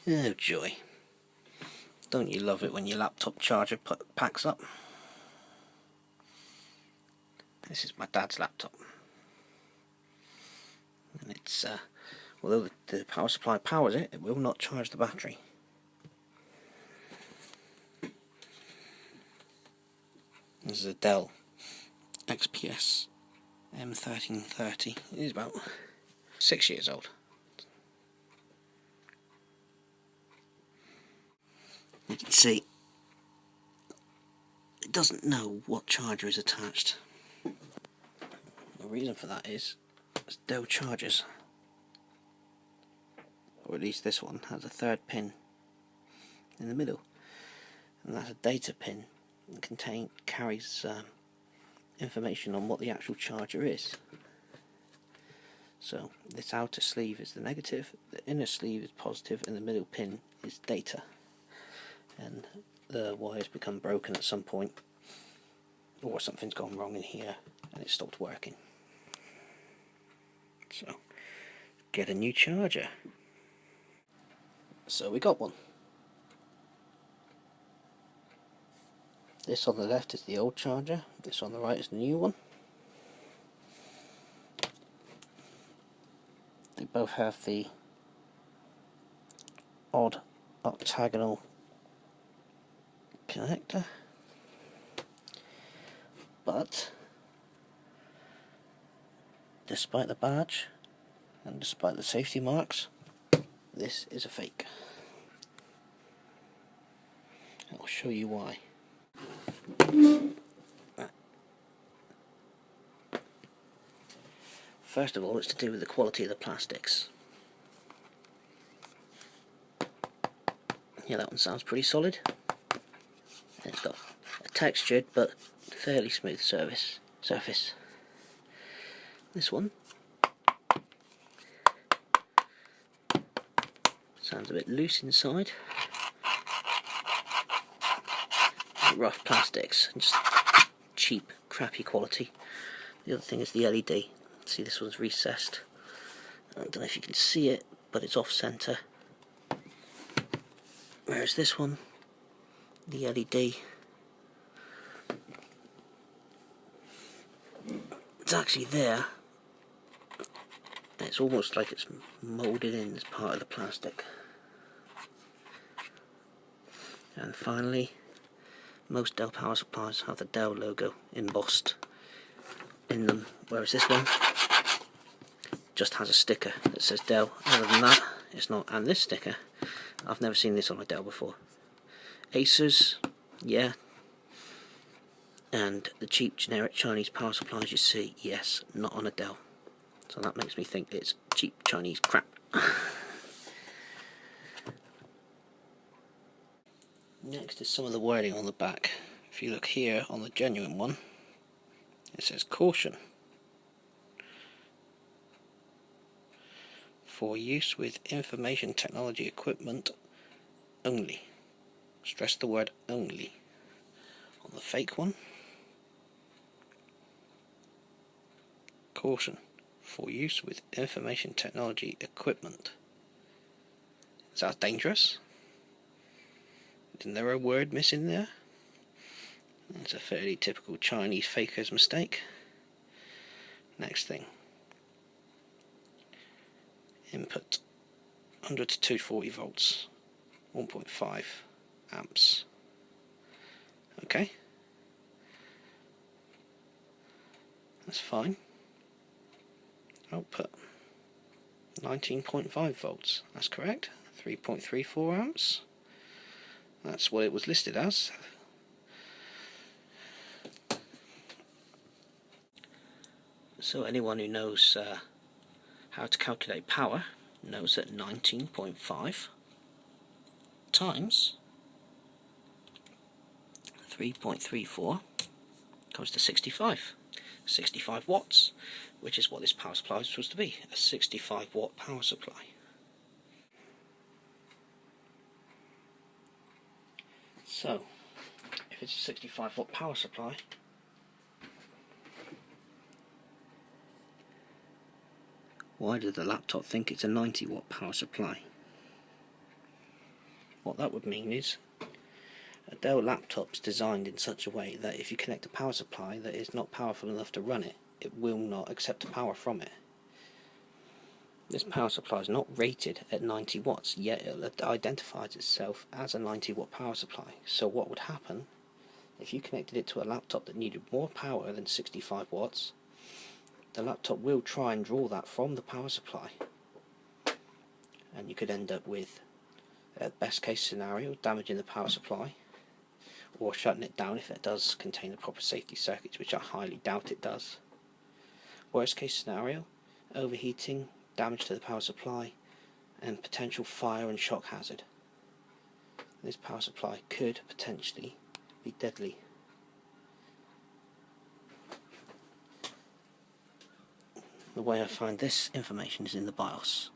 Oh joy. Don't you love it when your laptop charger packs up? This is my dad's laptop. And it's, although the power supply powers it, it will not charge the battery. This is a Dell XPS M1330. It is about 6 years old. You can see it doesn't know what charger is attached. The reason for that is Dell chargers, or at least this one, has a third pin in the middle, and that's a data pin that carries information on what the actual charger is. So this outer sleeve is the negative, the inner sleeve is positive, and the middle pin is data. And the wires become broken at some point, or something's gone wrong in here and it stopped working. So get a new charger. So we got one. This on the left is the old charger, this on the right is the new one. They both have the odd octagonal connector, but despite the badge and despite the safety marks, this is a fake. I'll show you why. First of all, it's to do with the quality of the plastics. Yeah, that one sounds pretty solid. It's got a textured but fairly smooth surface. This one sounds a bit loose inside. Rough plastics, and just cheap, crappy quality. The other thing is the LED. See, this one's recessed. I don't know if you can see it, but it's off center. Whereas this one, the LED, it's actually there. And it's almost like it's moulded in as part of the plastic. And finally, most Dell power supplies have the Dell logo embossed in them, whereas this one just has a sticker that says Dell. Other than that, it's not. And this sticker, I've never seen this on a Dell before. Asus, yeah. And the cheap generic Chinese power supplies you see, yes, not on a Dell. So that makes me think it's cheap Chinese crap. Next is some of the wording on the back. If you look here on the genuine one, it says caution. For use with information technology equipment only. Stress the word only. On the fake one, caution. For use with information technology equipment. Is that dangerous? Isn't there a word missing there? It's a fairly typical Chinese faker's mistake. Next thing. Input 100 to 240 volts, 1.5 amps. Okay. That's fine. Output 19.5 volts. That's correct. 3.34 amps. That's what it was listed as. So anyone who knows how to calculate power knows that 19.5 times 3.34 comes to 65. 65 watts, which is what this power supply is supposed to be, a 65 watt power supply. So, if it's a 65 watt power supply, why did the laptop think it's a 90 watt power supply? What that would mean is a Dell laptop's designed in such a way that if you connect a power supply that is not powerful enough to run it, it will not accept the power from it. This power supply is not rated at 90 watts, yet it identifies itself as a 90 watt power supply. So what would happen if you connected it to a laptop that needed more power than 65 watts? The laptop will try and draw that from the power supply, and you could end up with, best case scenario, damaging the power supply, or shutting it down if it does contain the proper safety circuits, which I highly doubt it does. Worst case scenario, overheating, damage to the power supply, and potential fire and shock hazard. This power supply could potentially be deadly. The way I find this information is in the BIOS.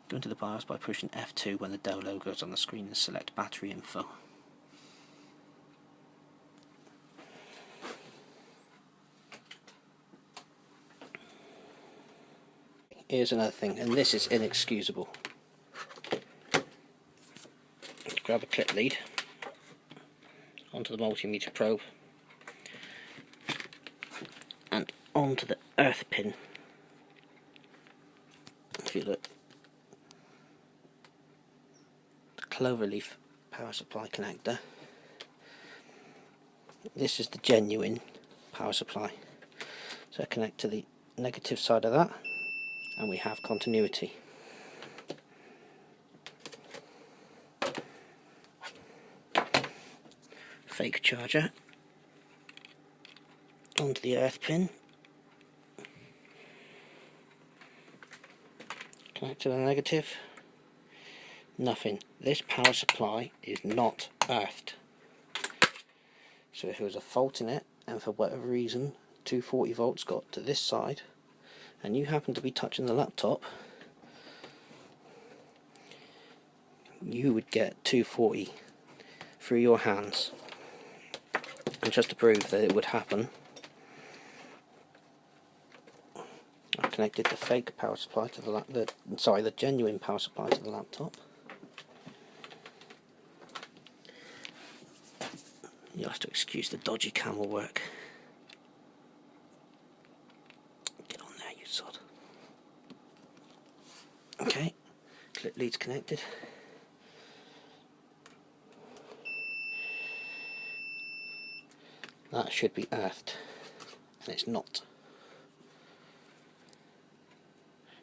Go into the BIOS by pushing F2 when the Dell logo is on the screen and select battery info. Here's another thing, and this is inexcusable. Grab a clip lead onto the multimeter probe and onto the earth pin. If you look, the cloverleaf power supply connector. This is the genuine power supply. So I connect to the negative side of that, and we have continuity. Fake charger onto the earth pin, connect to the negative, nothing. This power supply is not earthed. So if there was a fault in it, and for whatever reason 240 volts got to this side, and you happen to be touching the laptop, you would get 240 through your hands. And just to prove that it would happen, I've connected the fake power supply to the genuine power supply to the laptop. You'll have to excuse the dodgy camera work. Get on there, you sod. Okay, clip lead's connected. That should be earthed, and it's not.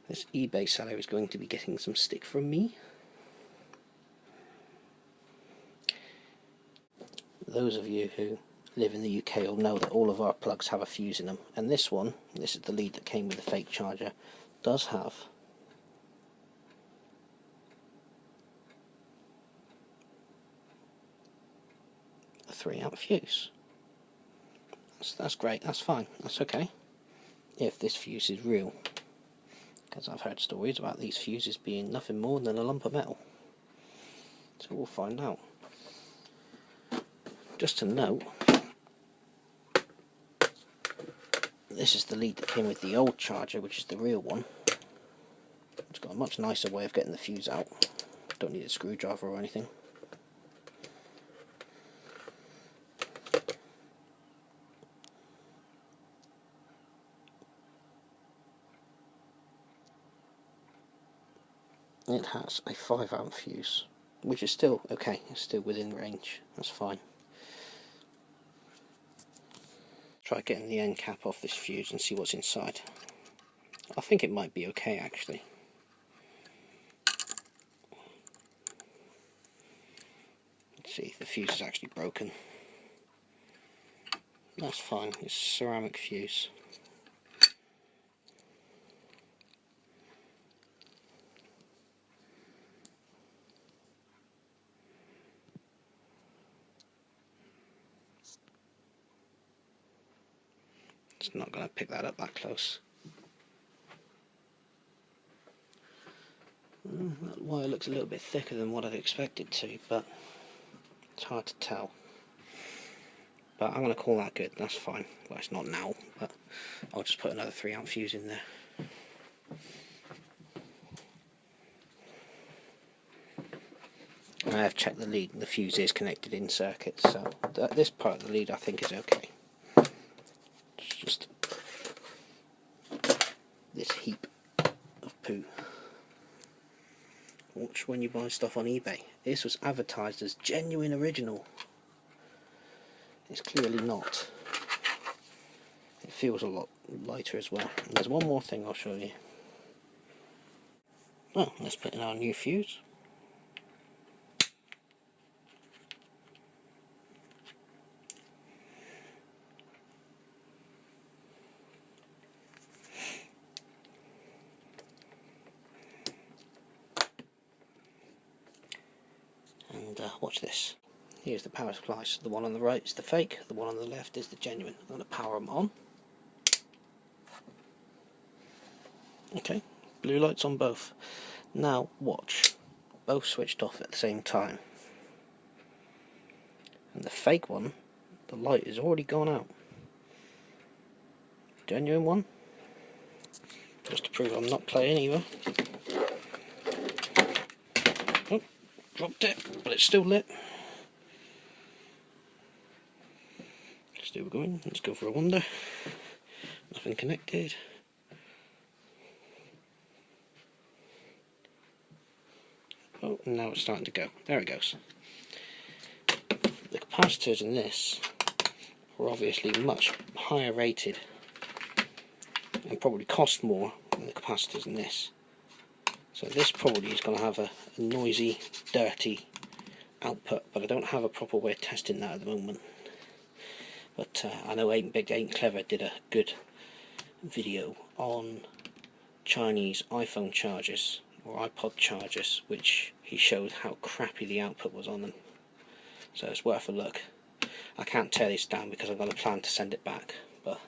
This eBay seller is going to be getting some stick from me. Those of you who live in the UK will know that all of our plugs have a fuse in them, and this one, this is the lead that came with the fake charger, does have a 3-amp fuse. That's great, that's fine, that's okay, if this fuse is real, because I've heard stories about these fuses being nothing more than a lump of metal. So we'll find out. Just to note, this is the lead that came with the old charger, which is the real one. It's got a much nicer way of getting the fuse out. Don't need a screwdriver or anything. It has a 5-amp fuse, which is still okay, it's still within range, that's fine. Try getting the end cap off this fuse and see what's inside. I think it might be okay actually. Let's see, the fuse is actually broken. That's fine, it's a ceramic fuse. It's not going to pick that up that close. That wire looks a little bit thicker than what I'd expected to, but it's hard to tell. But I'm going to call that good, that's fine. Well, it's not now, but I'll just put another 3-amp fuse in there. And I have checked the lead, and the fuse is connected in circuit, so this part of the lead I think is okay. It's just this heap of poo. Watch when you buy stuff on eBay. This was advertised as genuine original. It's clearly not. It feels a lot lighter as well. And there's one more thing I'll show you. Oh, let's put in our new fuse. And watch this. Here's the power supply. So the one on the right is the fake, the one on the left is the genuine. I'm going to power them on. Okay, blue lights on both. Now watch. Both switched off at the same time. And the fake one, the light is already gone out. Genuine one, just to prove I'm not playing either. Oh, dropped it, but it's still lit. Still going, let's go for a wander. Nothing connected. Oh, and now it's starting to go. There it goes. The capacitors in this are obviously much higher rated and probably cost more than the capacitors in this. So this probably is going to have a noisy, dirty output, but I don't have a proper way of testing that at the moment. But I know Big Ain't Clever did a good video on Chinese iPhone chargers or iPod chargers, which he showed how crappy the output was on them. So it's worth a look. I can't tear this down because I've got a plan to send it back, but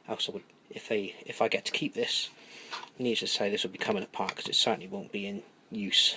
I also would, if I get to keep this, needless to say, this will be coming apart because it certainly won't be in use.